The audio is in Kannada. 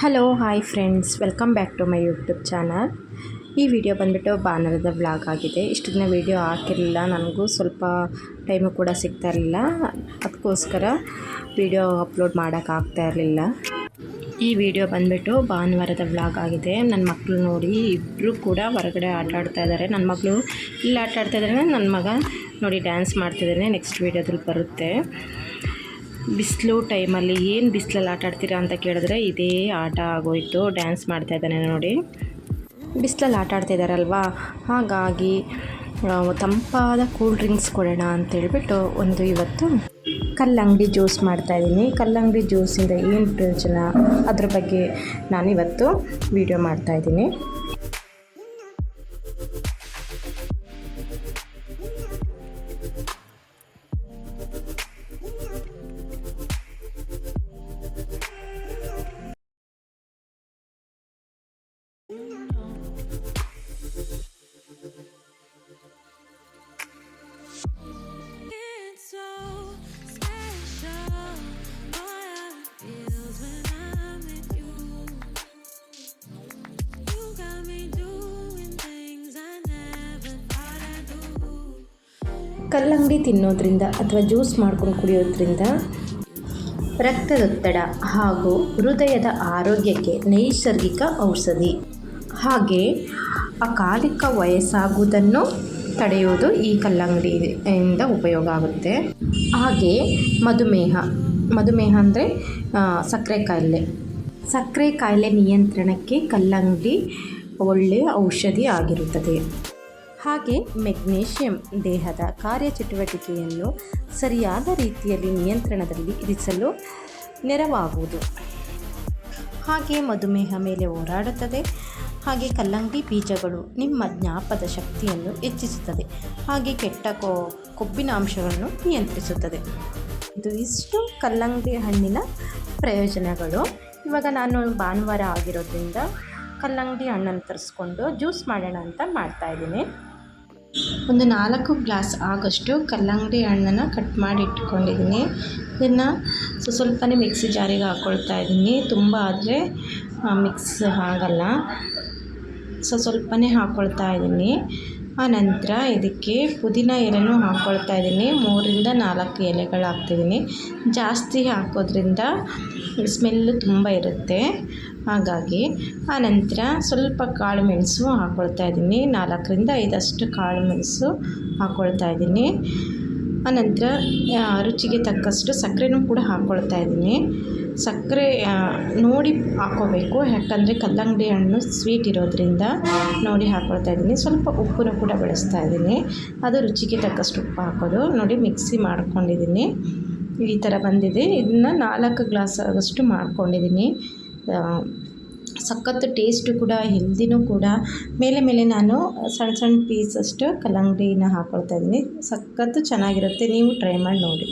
Hello hi friends, welcome back to my YouTube channel. ಈ ವಿಡಿಯೋ ಬಂದುಬಿಟ್ಟು ಭಾನುವಾರದ ವ್ಲಾಗ್ ಆಗಿದೆ. ಇಷ್ಟು ದಿನ ವಿಡಿಯೋ ಹಾಕಿರಲಿಲ್ಲ, ನನಗೂ ಸ್ವಲ್ಪ ಟೈಮು ಕೂಡ ಸಿಗ್ತಾ ಇರಲಿಲ್ಲ. ಅದಕ್ಕೋಸ್ಕರ ವಿಡಿಯೋ ಅಪ್ಲೋಡ್ ಮಾಡೋಕ್ಕಾಗ್ತಾ ಇರಲಿಲ್ಲ. ಈ ವಿಡಿಯೋ ಬಂದುಬಿಟ್ಟು ಭಾನುವಾರದ ವ್ಲಾಗ್ ಆಗಿದೆ. ನನ್ನ ಮಕ್ಕಳು ನೋಡಿ ಇಬ್ಬರು ಕೂಡ ಹೊರಗಡೆ ಆಟ ಆಡ್ತಾ ಇದ್ದಾರೆ. ನನ್ನ ಮಗಳು ಇಲ್ಲಿ ಆಟ ಆಡ್ತಾ ಇದ್ದಾರೆ, ನನ್ನ ಮಗ ನೋಡಿ ಡ್ಯಾನ್ಸ್ ಮಾಡ್ತಿದ್ದಾನೆ. ನೆಕ್ಸ್ಟ್ ವಿಡಿಯೋದಲ್ಲಿ ಬರುತ್ತೆ. ಬಿಸಿಲು ಟೈಮಲ್ಲಿ ಏನು ಬಿಸಿಲಲ್ಲಿ ಆಟ ಆಡ್ತೀರಾ ಅಂತ ಕೇಳಿದ್ರೆ ಇದೇ ಆಟ ಆಗೋಯಿತು. ಡ್ಯಾನ್ಸ್ ಮಾಡ್ತಾ ಇದ್ದಾನೆ ನೋಡಿ. ಬಿಸಿಲಲ್ಲಿ ಆಟ ಆಡ್ತಿದ್ದಾರಲ್ವಾ, ಹಾಗಾಗಿ ತಂಪಾದ ಕೂಲ್ ಡ್ರಿಂಕ್ಸ್ ಕೊಡೋಣ ಅಂತೇಳ್ಬಿಟ್ಟು ಇವತ್ತು ಕಲ್ಲಂಗಡಿ ಜ್ಯೂಸ್ ಮಾಡ್ತಾಯಿದ್ದೀನಿ. ಕಲ್ಲಂಗಡಿ ಜ್ಯೂಸಿಂದ ಏನು ಪ್ರಯೋಜನ ಅದ್ರ ಬಗ್ಗೆ ನಾನಿವತ್ತು ವಿಡಿಯೋ ಮಾಡ್ತಾಯಿದ್ದೀನಿ. ಕಲ್ಲಂಗಡಿ ತಿನ್ನೋದ್ರಿಂದ ಅಥವಾ ಜ್ಯೂಸ್ ಮಾಡ್ಕೊಂಡು ಕುಡಿಯೋದ್ರಿಂದ ರಕ್ತದೊತ್ತಡ ಹಾಗೂ ಹೃದಯದ ಆರೋಗ್ಯಕ್ಕೆ ನೈಸರ್ಗಿಕ ಔಷಧಿ, ಹಾಗೆ ಅಕಾಲಿಕ ವಯಸ್ಸಾಗುವುದನ್ನು ತಡೆಯುವುದು ಈ ಕಲ್ಲಂಗಡಿಯಿಂದ ಉಪಯೋಗ ಆಗುತ್ತೆ. ಹಾಗೆ ಮಧುಮೇಹ ಅಂದರೆ ಸಕ್ಕರೆ ಕಾಯಿಲೆ ನಿಯಂತ್ರಣಕ್ಕೆ ಕಲ್ಲಂಗಡಿ ಒಳ್ಳೆಯ ಔಷಧಿ ಆಗಿರುತ್ತದೆ. ಹಾಗೆ ಮೆಗ್ನೀಷಿಯಂ ದೇಹದ ಕಾರ್ಯಚಟುವಟಿಕೆಯನ್ನು ಸರಿಯಾದ ರೀತಿಯಲ್ಲಿ ನಿಯಂತ್ರಣದಲ್ಲಿ ಇರಿಸಲು ನೆರವಾಗುವುದು. ಹಾಗೆ ಮಧುಮೇಹ ಮೇಲೆ ಹೋರಾಡುತ್ತದೆ. ಹಾಗೆ ಕಲ್ಲಂಗಡಿ ಬೀಜಗಳು ನಿಮ್ಮ ಜ್ಞಾಪಕ ಶಕ್ತಿಯನ್ನು ಹೆಚ್ಚಿಸುತ್ತದೆ. ಹಾಗೆ ಕೆಟ್ಟ ಕೊಬ್ಬಿನ ಅಂಶಗಳನ್ನು ನಿಯಂತ್ರಿಸುತ್ತದೆ. ಇಷ್ಟು ಕಲ್ಲಂಗಡಿ ಹಣ್ಣಿನ ಪ್ರಯೋಜನಗಳು. ಇವಾಗ ನಾನು ಭಾನುವಾರ ಆಗಿರೋದ್ರಿಂದ ಕಲ್ಲಂಗಡಿ ಹಣ್ಣನ್ನು ತರಿಸ್ಕೊಂಡು ಜ್ಯೂಸ್ ಮಾಡೋಣ ಅಂತ ಮಾಡ್ತಾಯಿದ್ದೀನಿ. ಒಂದು 4 ಗ್ಲಾಸ್ ಆಗೋಷ್ಟು ಕಲ್ಲಂಗಡಿ ಹಣ್ಣನ್ನು ಕಟ್ ಮಾಡಿ ಇಟ್ಕೊಂಡಿದ್ದೀನಿ. ಇದನ್ನು ಸ್ವಲ್ಪನೇ ಮಿಕ್ಸಿ ಜಾರಿಗೆ ಹಾಕ್ಕೊಳ್ತಾ ಇದ್ದೀನಿ. ತುಂಬ ಆದರೆ ಮಿಕ್ಸ್ ಆಗಲ್ಲ, ಸ್ವಲ್ಪನೇ ಹಾಕ್ಕೊಳ್ತಾ ಇದ್ದೀನಿ. ಆನಂತರ ಇದಕ್ಕೆ ಪುದೀನ ಎಲೆನೂ ಹಾಕ್ಕೊಳ್ತಾ ಇದ್ದೀನಿ. 3ರಿಂದ 4 ಎಲೆಗಳು ಹಾಕ್ತಿದ್ದೀನಿ. ಜಾಸ್ತಿ ಹಾಕೋದ್ರಿಂದ ಸ್ಮೆಲ್ಲು ತುಂಬ ಇರುತ್ತೆ, ಹಾಗಾಗಿ. ಆನಂತರ ಸ್ವಲ್ಪ ಕಾಳು ಮೆಣಸು ಹಾಕ್ಕೊಳ್ತಾ ಇದ್ದೀನಿ. 4ರಿಂದ 5 ಕಾಳು ಮೆಣಸು ಹಾಕ್ಕೊಳ್ತಾ ಇದ್ದೀನಿ. ಆನಂತರ ರುಚಿಗೆ ತಕ್ಕಷ್ಟು ಸಕ್ಕರೆನೂ ಕೂಡ ಹಾಕ್ಕೊಳ್ತಾ ಇದ್ದೀನಿ. ಸಕ್ಕರೆ ನೋಡಿ ಹಾಕ್ಕೋಬೇಕು, ಯಾಕಂದರೆ ಕಲ್ಲಂಗಡಿ ಹಣ್ಣು ಸ್ವೀಟ್ ಇರೋದ್ರಿಂದ ನೋಡಿ ಹಾಕ್ಕೊಳ್ತಾ ಇದ್ದೀನಿ. ಸ್ವಲ್ಪ ಉಪ್ಪನ್ನು ಕೂಡ ಬಳಸ್ತಾ ಇದ್ದೀನಿ, ಅದು ರುಚಿಗೆ ತಕ್ಕಷ್ಟು ಉಪ್ಪು ಹಾಕೋದು. ನೋಡಿ ಮಿಕ್ಸಿ ಮಾಡ್ಕೊಂಡಿದ್ದೀನಿ, ಈ ಥರ ಬಂದಿದೆ. ಇದನ್ನು 4 ಗ್ಲಾಸ್ ಆಗೋಷ್ಟು ಮಾಡ್ಕೊಂಡಿದ್ದೀನಿ. ಸಖತ್ತು ಟೇಸ್ಟು ಕೂಡ, ಹೆಲ್ದಿನೂ ಕೂಡ. ಮೇಲೆ ನಾನು ಸಣ್ಣ ಪೀಸಷ್ಟು ಕಲ್ಲಂಗಡಿನ ಹಾಕ್ಕೊಳ್ತಾ ಇದ್ದೀನಿ. ಸಖತ್ತು ಚೆನ್ನಾಗಿರುತ್ತೆ, ನೀವು ಟ್ರೈ ಮಾಡಿ ನೋಡಿ.